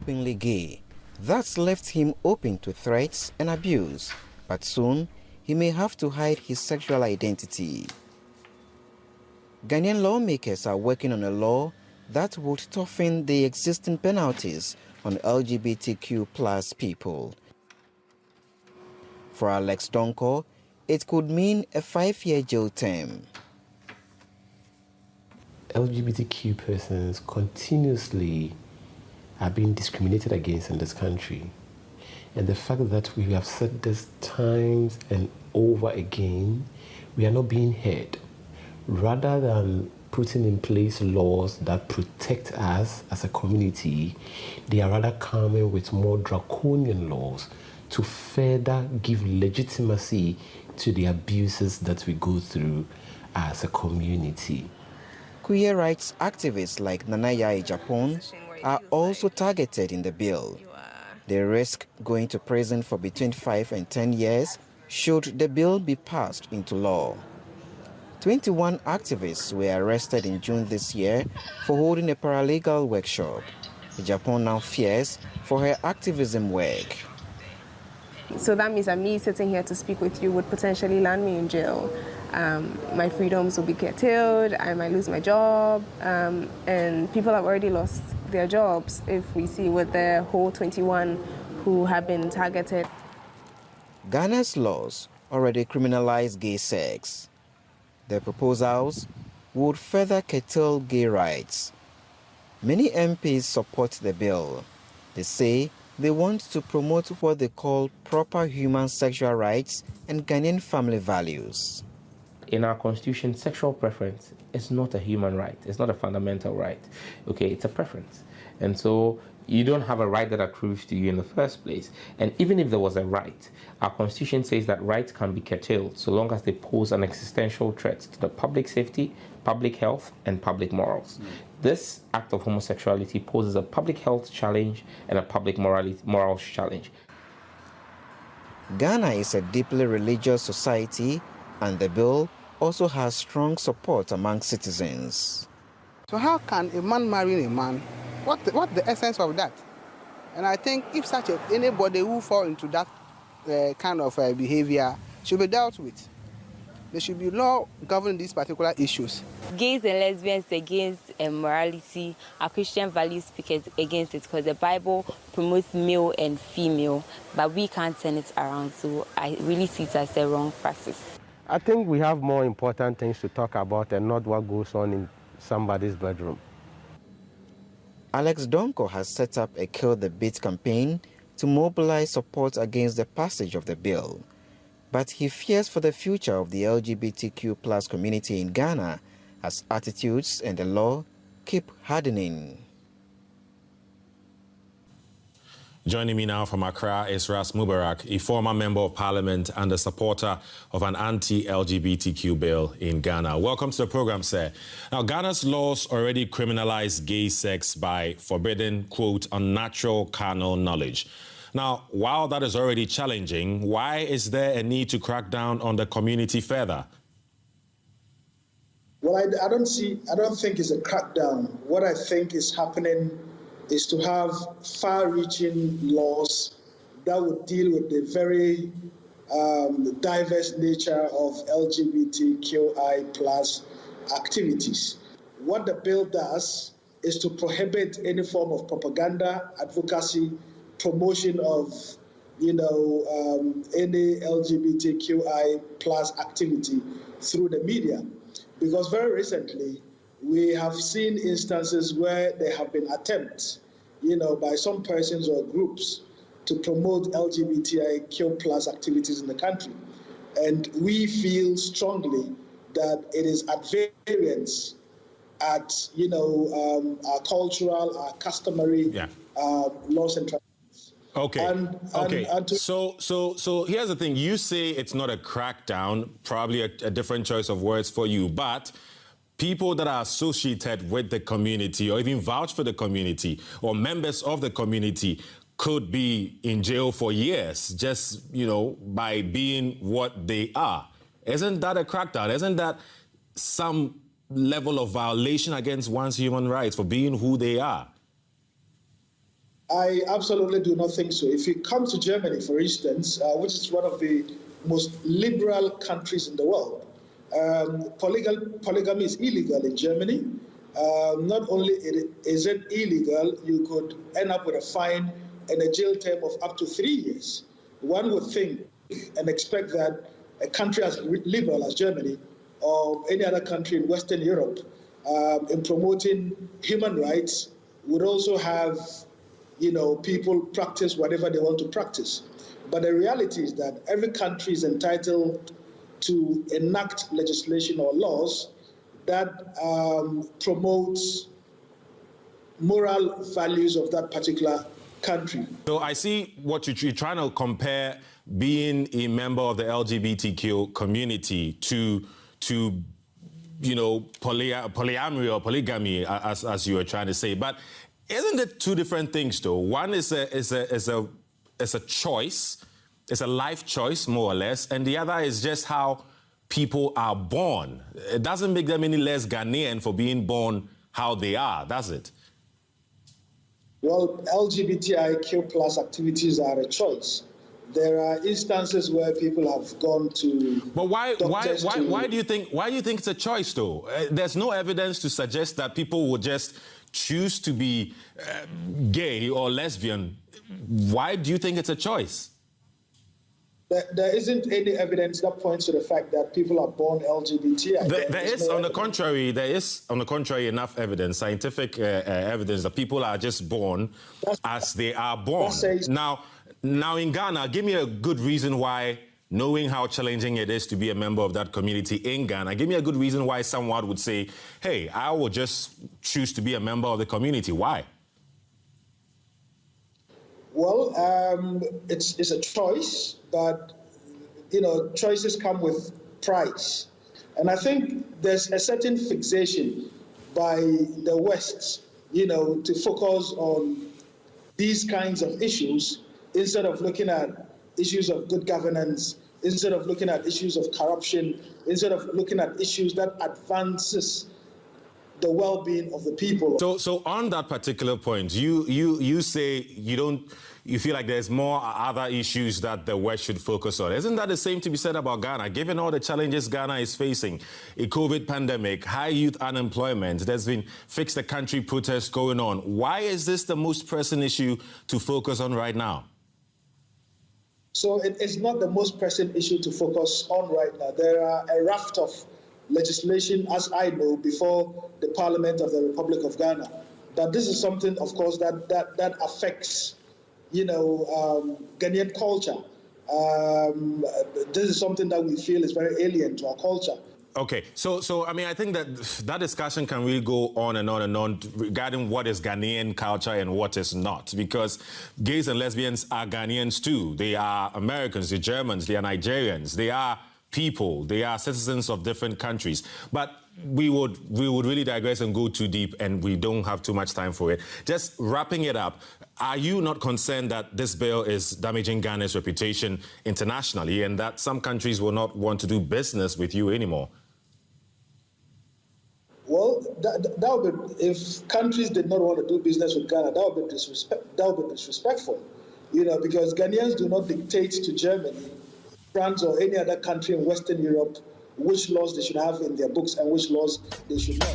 openly gay. That's left him open to threats and abuse, but soon he may have to hide his sexual identity. Ghanaian lawmakers are working on a law that would toughen the existing penalties on LGBTQ plus people. For Alex Donko, it could mean a 5-year jail term. LGBTQ persons continuously are being discriminated against in this country. And the fact that we have said this times and over again, we are not being heard. Rather than putting in place laws that protect us as a community, they are rather coming with more draconian laws to further give legitimacy to the abuses that we go through as a community. Queer rights activists like Nanaya Japan are also targeted in the bill. They risk going to prison for between 5 and 10 years should the bill be passed into law. 21 activists were arrested in June this year for holding a paralegal workshop. Japan now fears for her activism work. So that means that me sitting here to speak with you would potentially land me in jail. My freedoms will be curtailed, I might lose my job, and people have already lost their jobs if we see with the whole 21 who have been targeted. Ghana's laws already criminalize gay sex. The proposals would further curtail gay rights. Many MPs support the bill. They say they want to promote what they call proper human sexual rights and Ghanaian family values. In our constitution, sexual preference is not a human right. It's not a fundamental right. Okay, it's a preference. And so you don't have a right that accrues to you in the first place. And even if there was a right, our constitution says that rights can be curtailed so long as they pose an existential threat to the public safety, public health, and public morals. This act of homosexuality poses a public health challenge and a public morals challenge. Ghana is a deeply religious society, and the bill also has strong support among citizens. So how can a man marry a man? What's the essence of that? And I think if anybody who fall into that kind of behavior should be dealt with. There should be law governing these particular issues. Gays and lesbians against morality, our Christian values speak against it because the Bible promotes male and female, but we can't turn it around, so I really see it as a wrong practice. I think we have more important things to talk about and not what goes on in somebody's bedroom. Alex Donko has set up a Kill the Beat campaign to mobilize support against the passage of the bill. But he fears for the future of the LGBTQ plus community in Ghana as attitudes and the law keep hardening. Joining me now from Accra is Ras Mubarak, a former member of parliament and a supporter of an anti-LGBTQ bill in Ghana. Welcome to the program, sir. Now, Ghana's laws already criminalize gay sex by forbidding, quote, unnatural carnal knowledge. Now, while that is already challenging, why is there a need to crack down on the community further? Well, I don't think it's a crackdown. What I think is happening is to have far-reaching laws that would deal with the very diverse nature of LGBTQI plus activities. What the bill does is to prohibit any form of propaganda, advocacy, promotion of, any LGBTQI plus activity through the media. Because very recently, we have seen instances where there have been attempts, by some persons or groups to promote LGBTIQ plus activities in the country. And we feel strongly that it is at variance at, our cultural, our customary laws and traditions. Okay. So here's the thing. You say it's not a crackdown, probably a different choice of words for you, but people that are associated with the community or even vouch for the community or members of the community could be in jail for years just, by being what they are. Isn't that a crackdown? Isn't that some level of violation against one's human rights for being who they are? I absolutely do not think so. If you come to Germany, for instance, which is one of the most liberal countries in the world, polygamy is illegal in Germany. Not only is it illegal, you could end up with a fine and a jail term of up to 3 years. One would think and expect that a country as liberal as Germany or any other country in Western Europe in promoting human rights would also have, people practice whatever they want to practice. But the reality is that every country is entitled to enact legislation or laws that promotes moral values of that particular country. So I see what you're trying to compare being a member of the LGBTQ community to polyamory or polygamy, as you were trying to say. But isn't it two different things, though? One is a choice, it's a life choice, more or less, and the other is just how people are born. It doesn't make them any less Ghanaian for being born how they are, does it? Well, LGBTIQ plus activities are a choice. There are instances where people have gone to. But why do you think it's a choice, though? There's no evidence to suggest that people would just choose to be gay or lesbian. Why do you think it's a choice? There isn't any evidence that points to the fact that people are born LGBT. There is, on the contrary, enough evidence, scientific evidence that people are just born as they are born. Now in Ghana, give me a good reason why, knowing how challenging it is to be a member of that community in Ghana, give me a good reason why someone would say, hey, I will just choose to be a member of the community. Why? Well, it's a choice, but, choices come with price. And I think there's a certain fixation by the West, to focus on these kinds of issues instead of looking at issues of good governance, instead of looking at issues of corruption, instead of looking at issues that advances the well-being of the people. So on that particular point, you say you feel like there's more other issues that the West should focus on. Isn't that the same to be said about Ghana? Given all the challenges Ghana is facing, a COVID pandemic, high youth unemployment, there's been Fix the Country protests going on. Why is this the most pressing issue to focus on right now? So it is not the most pressing issue to focus on right now. There are a raft of legislation, as I know, before the Parliament of the Republic of Ghana. But this is something, of course, that affects, Ghanaian culture. This is something that we feel is very alien to our culture. Okay, so I mean, I think that discussion can really go on and on and on regarding what is Ghanaian culture and what is not, because gays and lesbians are Ghanaians too. They are Americans, they're Germans, they are Nigerians, they are people, they are citizens of different countries. But we would really digress and go too deep, and we don't have too much time for it. Just wrapping it up, are you not concerned that this bill is damaging Ghana's reputation internationally and that some countries will not want to do business with you anymore? Well, that would be, if countries did not want to do business with Ghana, that would be disrespectful, because Ghanaians do not dictate to Germany, France, or any other country in Western Europe which laws they should have in their books and which laws they should not.